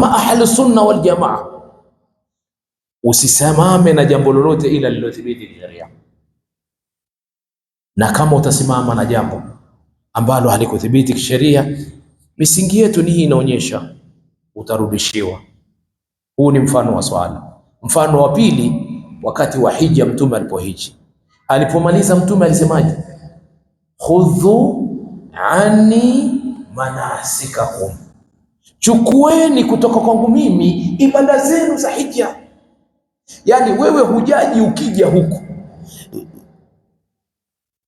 kama ahlu sunna wal jamaa, usisimame na jambo lolote ila lilothibiti kisheria. Na kama utasimama na jambo ambalo halikuthibiti kisheria, misingi yetu ni hii inaonyesha, utarudishiwa. Huu ni mfano wa swala. Mfano wa pili, wakati wa hija, mtume alipohiji, alipomaliza mtume alisemaje? Khudhu anni manasikakum, chukueni kutoka kwangu mimi ibada zenu za hija. Yani wewe hujaji, ukija huku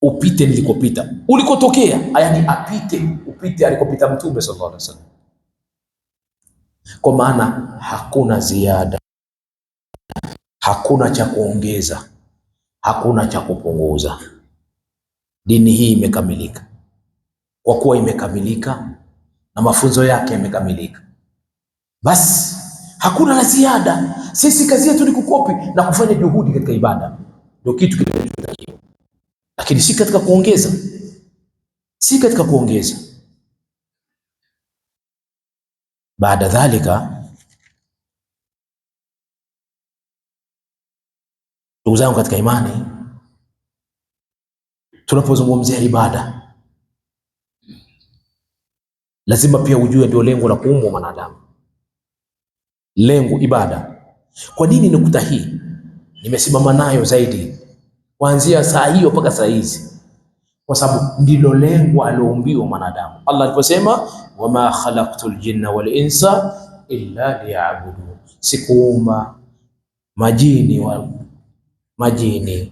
upite nilikopita, ulikotokea, yani upite alikopita mtume sallallahu alaihi wasallam. Kwa maana hakuna ziada, hakuna cha kuongeza, hakuna cha kupunguza. Dini hii imekamilika. Kwa kuwa imekamilika na mafunzo yake yamekamilika, basi hakuna la ziada. Sisi kazi yetu ni kukopi na kufanya juhudi katika ibada, ndio kitu kinachotakiwa, lakini si katika kuongeza, si katika kuongeza. Baada dhalika, ndugu zangu katika imani, tunapozungumzia ibada lazima pia ujue ndio lengo la kuumbwa mwanadamu. Lengo ibada. Kwa nini nukta hii nimesimama nayo zaidi kuanzia saa hiyo mpaka saa hizi? Kwa sababu ndilo lengo alioumbiwa mwanadamu. Allah aliposema wama khalaqtul jinna wal insa illa liya'budun, sikuumba majini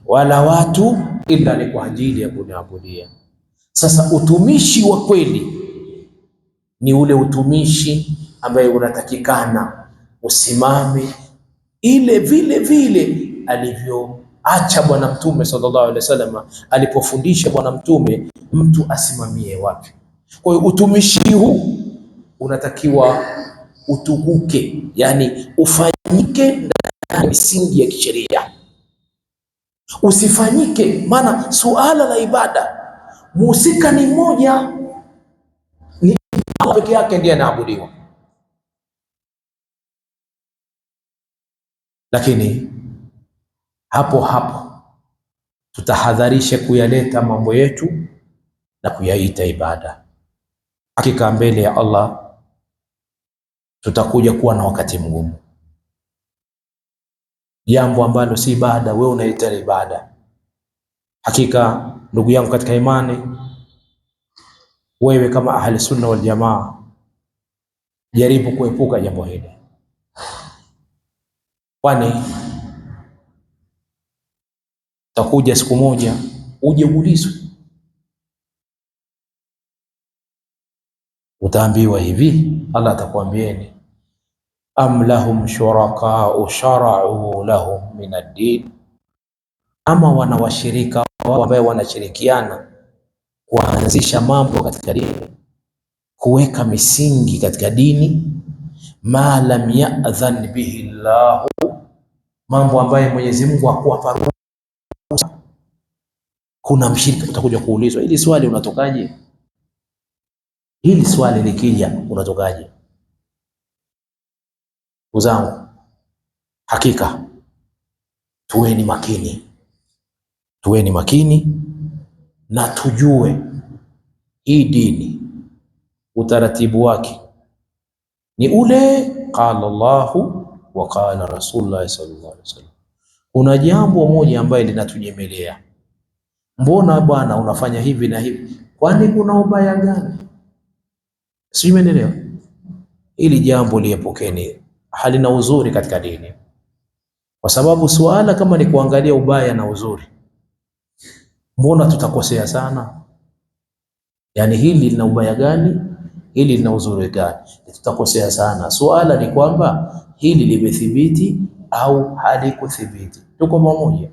wala watu ila ni kwa ajili ya kuniabudia. Sasa utumishi wa kweli ni ule utumishi ambaye unatakikana usimame ile vile vile alivyoacha Bwana Mtume sallallahu alaihi wasallam, alipofundisha Bwana Mtume mtu asimamie wapi. Kwa hiyo utumishi huu unatakiwa utukuke, yani ufanyike ndani ya misingi ya kisheria, usifanyike. Maana suala la ibada muhusika ni mmoja, ni Allah peke yake ndiye anaabudiwa. Lakini hapo hapo tutahadharishe kuyaleta mambo yetu na kuyaita ibada. Hakika mbele ya Allah tutakuja kuwa na wakati mgumu. Jambo ambalo si ibada wewe unaita ibada. Hakika ndugu yangu katika imani, wewe kama ahli sunna wal jamaa, jaribu kuepuka jambo hili, kwani utakuja siku moja uje uulizwe, utaambiwa hivi, Allah atakwambieni am lahum shurakau shara'u lahum min ad-din, ama wana washirika wao ambao wanashirikiana kuanzisha mambo katika dini, kuweka misingi katika dini, ma lam ya'dhan bihi Allah, mambo ambayo Mwenyezi Mungu hakuwapa ruhusa. Kuna mshirika, utakuja kuulizwa hili swali, unatokaje? Hili swali likija, unatokaje? Uzangu, hakika tuweni makini na tujue hii dini utaratibu wake ni ule qala Allahu wa qala Rasulullah sallallahu alaihi wasallam. Kuna jambo moja ambaye linatujemelea, mbona bwana unafanya hivi na hivi, kwani kuna ubaya gani? Sio, umeelewa? Ili jambo liepukeni, halina uzuri katika dini, kwa sababu suala kama ni kuangalia ubaya na uzuri, mbona tutakosea sana? Yani hili lina ubaya gani, hili lina uzuri gani? Tutakosea sana. Suala ni kwamba hili limethibiti au halikuthibiti. Tuko pamoja?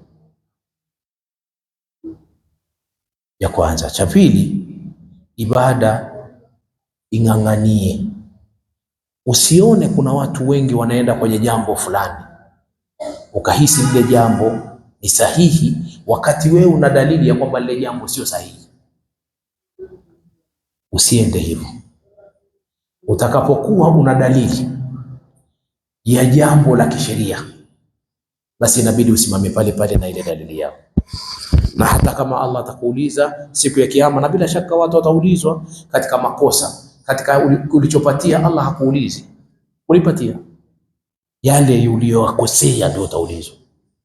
Ya kwanza. Cha pili, ibada ing'ang'anie. Usione kuna watu wengi wanaenda kwenye jambo fulani ukahisi lile jambo ni sahihi, wakati wewe una dalili ya kwamba lile jambo sio sahihi. Usiende hivyo. Utakapokuwa una dalili ya jambo la kisheria, basi inabidi usimame pale pale na ile dalili yao. Na hata kama Allah atakuuliza siku ya Kiyama, na bila shaka watu wataulizwa katika makosa, katika ulichopatia. Allah hakuulizi ulipatia, yale uliyokosea ndio utaulizwa.